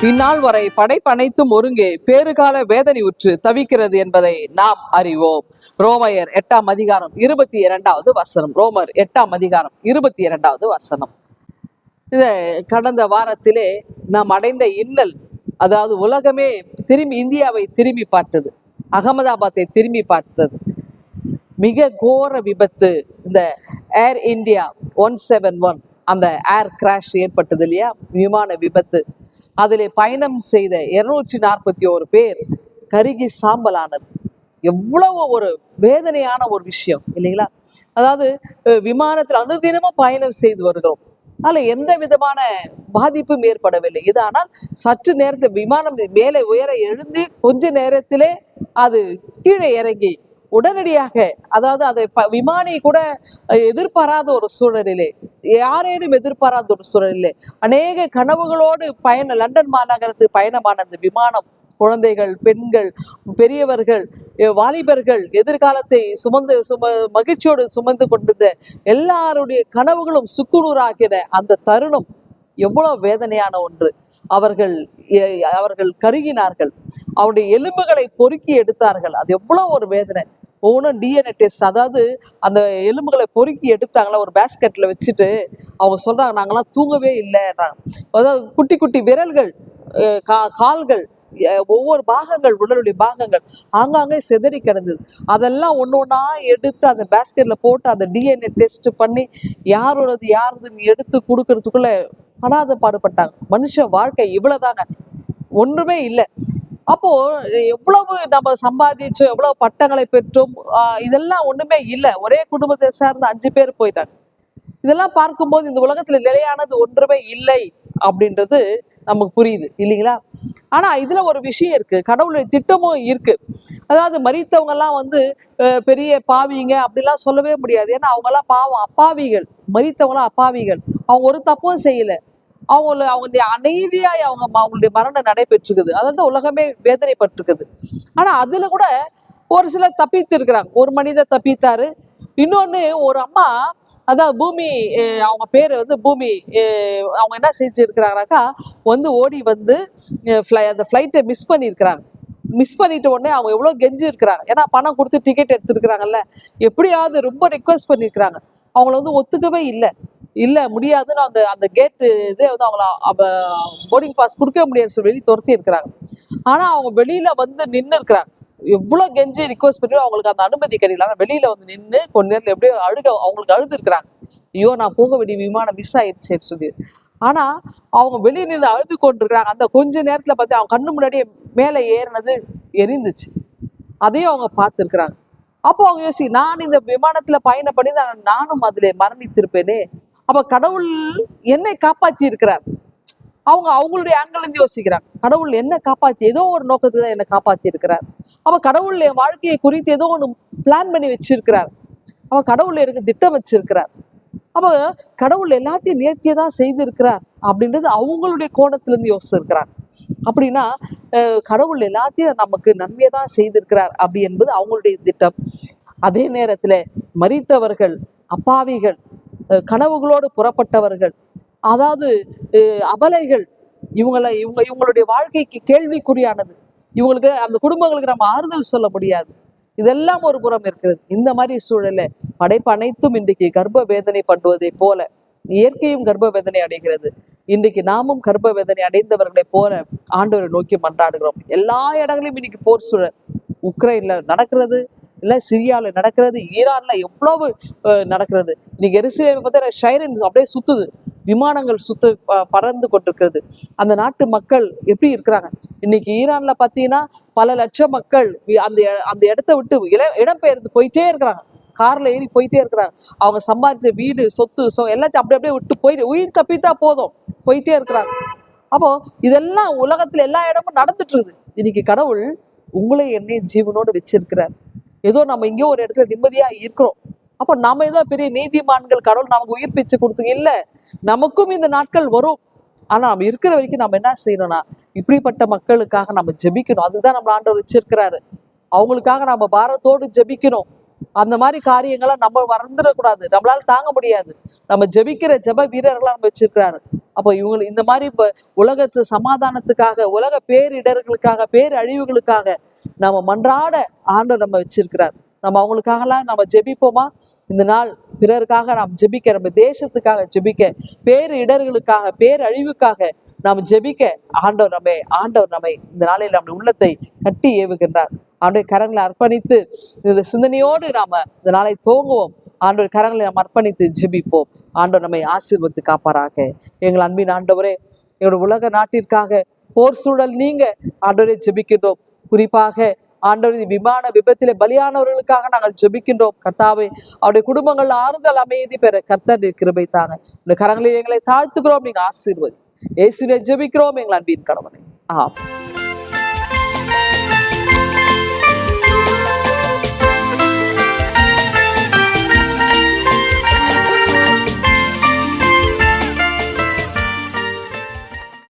இந்நாள் வரை படைப்பனைத்தும் ஒருங்கே பேறுகால வேதனை உற்று தவிக்கிறது என்பதை நாம் அறிவோம். ரோமையர் 8 அதிகாரம் 22 வசனம். ரோமர் 8 அதிகாரம் 22 வசனம். இத கடந்த வாரத்திலே நாம் அடைந்த இன்னல், அதாவது உலகமே இந்தியாவை திரும்பி பார்த்தது, அகமதாபாத்தை திரும்பி பார்த்தது. மிக கோர விபத்து, இந்த ஏர் இந்தியா 171 அந்த ஏர் கிராஷ் ஏற்பட்டது இல்லையா, விமான விபத்து. அதில் பயணம் செய்த 241 பேர் கருகி சாம்பலானது. எவ்வளவு ஒரு வேதனையான ஒரு விஷயம் இல்லைங்களா? அதாவது விமானத்தில் அனுதினமும் பயணம் செய்து வருகிறோம், அதில் எந்த விதமான பாதிப்பும் ஏற்படவில்லை. இது ஆனால் சற்று நேரத்தில் விமானம் மேலே உயர எழுந்து கொஞ்ச நேரத்திலே அது கீழே இறங்கி உடனடியாக, அதாவது அதை விமானி கூட எதிர்பாராத ஒரு சூழலிலே, யாரேனும் எதிர்பாராத ஒரு சூழலிலே அநேக கனவுகளோடு லண்டன் மாநகரத்துக்கு பயணமான அந்த விமானம், குழந்தைகள், பெண்கள், பெரியவர்கள், வாலிபர்கள், எதிர்காலத்தை மகிழ்ச்சியோடு சுமந்து கொண்டிருந்த எல்லாருடைய கனவுகளும் சுக்குநூறாகின அந்த தருணம் எவ்வளவு வேதனையான ஒன்று. அவர்கள் கருகினார்கள், அவருடைய எலும்புகளை பொறுக்கி எடுத்தார்கள். அது எவ்வளவு ஒரு வேதனை. ஒவ்வொன்றும் டிஎன்ஏ டெஸ்ட், அதாவது அந்த எலும்புகளை பொறுக்கி எடுத்தாங்களா ஒரு பேஸ்கெட்ல வச்சுட்டு அவங்க சொல்றாங்க, நாங்களாம் தூங்கவே இல்லைன்றாங்க. அதாவது குட்டி குட்டி விரல்கள், கால்கள், ஒவ்வொரு பாகங்கள், உடலுடைய பாகங்கள் ஆங்காங்கே செதறி கிடந்தது. அதெல்லாம் ஒன்று ஒன்றா எடுத்து அந்த பேஸ்கெட்ல போட்டு அந்த டிஎன்ஏ டெஸ்ட் பண்ணி யாருதுன்னு எடுத்து கொடுக்கறதுக்குள்ள படாத பாடுபட்டாங்க. மனுஷ வாழ்க்கை இவ்வளவுதாங்க, ஒன்றுமே இல்லை. அப்போ எவ்வளவு நம்ம சம்பாதிச்சோம், எவ்வளவு பட்டங்களை பெற்றோம், இதெல்லாம் ஒண்ணுமே இல்லை. ஒரே குடும்பத்தை சேர்ந்து 5 பேர் போயிட்டாங்க. இதெல்லாம் பார்க்கும்போது இந்த உலகத்துல நிலையானது ஒன்றுமே இல்லை அப்படின்றது நமக்கு புரியுது இல்லைங்களா? ஆனா இதுல ஒரு விஷயம் இருக்கு, கடவுளுடைய திட்டமும் இருக்கு. அதாவது மரித்தவங்க எல்லாம் பெரிய பாவிங்க அப்படிலாம் சொல்லவே முடியாது. ஏன்னா அவங்க எல்லாம் பாவம், அப்பாவிகள். மரித்தவங்களாம் அப்பாவிகள், அவங்க ஒரு தப்பும் செய்யல. அவங்களுடைய அநீதியாய் அவங்களுடைய மரணம் நடைபெற்றுக்குது. அதாவது உலகமே வேதனைப்பட்டிருக்குது. ஆனா அதுல கூட ஒரு சிலர் தப்பித்து இருக்கிறாங்க. ஒரு மனிதர் தப்பித்தாரு. இன்னொன்னு ஒரு அம்மா, அதாவது பூமி, அவங்க பேரு பூமி, அவங்க என்ன செஞ்சிருக்கிறாங்கனாக்கா ஓடி அந்த ஃப்ளைட்டை மிஸ் பண்ணியிருக்கிறாங்க. மிஸ் பண்ணிட்ட உடனே அவங்க எவ்வளவு கெஞ்சி இருக்கிறாங்க. ஏன்னா பணம் கொடுத்து டிக்கெட் எடுத்துருக்கிறாங்கல்ல, எப்படியாவது ரொம்ப ரிக்வெஸ்ட் பண்ணியிருக்கிறாங்க. அவங்கள ஒத்துக்கவே இல்லை முடியாதுன்னு அந்த கேட்டு அவங்கள போர்டிங் பாஸ் கொடுக்க முடியாதுன்னு சொல்லி வெளியே துரத்தி இருக்கிறாங்க. ஆனா அவங்க வெளியில நின்று இருக்கிறாங்க. எவ்வளவு கெஞ்சி ரிக்வெஸ்ட் பண்ணி அவங்களுக்கு அந்த அனுமதி கிடைக்கல. ஆனா வெளியில நின்று கொஞ்ச நேரத்துல எப்படியோ அவங்களுக்கு அழுது இருக்கிறாங்க. ஐயோ, நான் போக வேண்டிய விமானம் மிஸ் ஆயிடுச்சேன்னு சொல்லி. ஆனா அவங்க வெளியே நின்று அழுது கொண்டிருக்கிறாங்க. அந்த கொஞ்ச நேரத்துல பார்த்து அவங்க கண்ணு முன்னாடியே மேலே ஏறினது எரிந்துச்சு. அதையும் அவங்க பார்த்துருக்குறாங்க. அப்போ அவங்க நான் இந்த விமானத்துல பயணம் பண்ணி நானும் அதுல மரணித்திருப்பேனே, அப்ப கடவுள் என்னை காப்பாற்றி இருக்கிறார். அவங்களுடைய ஆங்கிள் இருந்து யோசிக்கிறாங்க, கடவுள் என்ன காப்பாற்றி, ஏதோ ஒரு நோக்கத்துல என்னை காப்பாற்றி இருக்கிறார். அப்ப கடவுள் என் வாழ்க்கையை குறித்து ஏதோ ஒன்று பிளான் பண்ணி வச்சிருக்கிறார். அவ கடவுள் எனக்கு திட்டம் வச்சிருக்கிறார். அப்ப கடவுள் எல்லாத்தையும் நேர்த்தியை தான் செய்திருக்கிறார் அப்படின்றது அவங்களுடைய கோணத்துல இருந்து யோசிச்சிருக்கிறார். அப்படின்னா கடவுள் எல்லாத்தையும் நமக்கு நன்மையை தான் செய்திருக்கிறார் அப்படி என்பது அவங்களுடைய திட்டம். அதே நேரத்துல மரித்தவர்கள், அப்பாவிகள், கனவுகளோடு புறப்பட்டவர்கள், அதாவது அபலைகள், இவங்களுடைய வாழ்க்கைக்கு கேள்விக்குறியானது. இவங்களுக்கு, அந்த குடும்பங்களுக்கு நம்ம ஆறுதல் சொல்ல முடியாது. இதெல்லாம் ஒரு புறம் இருக்கிறது. இந்த மாதிரி சூழல படைப்பு அனைத்தும் இன்றைக்கு கர்ப்ப வேதனை பண்ணுவதை போல இயற்கையும் கர்ப்ப வேதனை அடைகிறது. இன்றைக்கு நாமும் கர்ப்ப வேதனை அடைந்தவர்களை போல ஆண்டவரை நோக்கி மன்றாடுகிறோம். எல்லா இடங்களிலும் இன்னைக்கு போர் சூழல். உக்ரைன்ல நடக்கிறது, இல்ல சிரியாவில் நடக்கிறது, ஈரான்ல எவ்வளவு நடக்கிறது. இன்னைக்கு எருசலேமை பார்த்தா ஷைரன் அப்படியே சுத்துது, விமானங்கள் பறந்து கொண்டிருக்கிறது. அந்த நாட்டு மக்கள் எப்படி இருக்கிறாங்க? இன்னைக்கு ஈரான்ல பாத்தீங்கன்னா பல லட்சம் மக்கள் அந்த இடத்த விட்டு இடம்பெயர்ந்து போயிட்டே இருக்கிறாங்க. கார்ல ஏறி போயிட்டே இருக்கிறாங்க. அவங்க சம்பாதிச்ச வீடு, சொத்து எல்லாத்தையும் அப்படியே விட்டு போயிட்டு உயிர் தப்பித்தா போதும் போயிட்டே இருக்கிறாங்க. அப்போ இதெல்லாம் உலகத்துல எல்லா இடமும் நடந்துட்டு இருக்குது. இன்னைக்கு கடவுள் உங்களை என்னையும் ஜீவனோடு வச்சிருக்கிறார். ஏதோ நம்ம இங்கேயோ ஒரு இடத்துல நிம்மதியா இருக்கிறோம். அப்போ நாம ஏதோ பெரிய நீதிமான்கள், கடவுள் நமக்கு உயிர் பிச்சு கொடுத்தீங்க இல்ல, நமக்கும் இந்த நாட்கள் வரும். ஆனா நம்ம இருக்கிற வரைக்கும் நம்ம என்ன செய்யணும்னா, இப்படிப்பட்ட மக்களுக்காக நம்ம ஜெபிக்கணும். அதுதான் நம்ம ஆண்டவர் வச்சிருக்கிறாரு. அவங்களுக்காக நம்ம பாரத்தோடு ஜெபிக்கணும். அந்த மாதிரி காரியங்களை நம்ம மறந்துடக்கூடாது. நம்மளால தாங்க முடியாது. நம்ம ஜெபிக்கிற ஜெப வீரர்களா நம்ம வச்சிருக்கிறாரு. அப்போ இவங்க இந்த மாதிரி இப்ப உலகத்து சமாதானத்துக்காக, உலக பேரிடர்களுக்காக, பேரழிவுகளுக்காக நம்ம மன்றாட ஆண்டவர் நம்ம வச்சிருக்கிறார். நம்ம அவங்களுக்காகலாம் நம்ம ஜெபிப்போமா? இந்த நாள் பிறருக்காக நாம் ஜெபிக்க, நம்ம தேசத்துக்காக ஜெபிக்க, பேரு இடர்களுக்காக, பேரழிவுக்காக நாம் ஜெபிக்க ஆண்டவர் நம்மை இந்த நாளில் நம்ம உள்ளத்தை கட்டி ஏவுகின்றார். ஆண்டவர் கரங்களை அர்ப்பணித்து இந்த சிந்தனையோடு நாம இந்த நாளை துவங்குவோம். ஆண்டவர் கரங்களை நாம் அர்ப்பணித்து ஜெபிப்போம். ஆண்டவர் நம்மை ஆசீர்வதித்து காப்பாராக. எங்கள் அன்பின் ஆண்டவரே, எங்களோட உலக நாட்டிற்காக போர் சூழல் நீங்க ஆண்டவரே ஜெபிக்கின்றோம். குறிப்பாக ஆண்டவர் விமான விபத்திலே பலியானவர்களுக்காக நாங்கள் ஜெபிக்கின்றோம். கர்த்தாவே, அவருடைய குடும்பங்கள் ஆறுதல் அமைதி பெற கர்த்தர் கிருபை தாங்க. இந்த கரங்களில் எங்களை தாழ்த்துக்கிறோம். நீங்க ஆசீர்வதி. இயேசுவே ஜெபிக்கிறோம் எங்கள் அன்பின் கடவுளே. ஆமென்.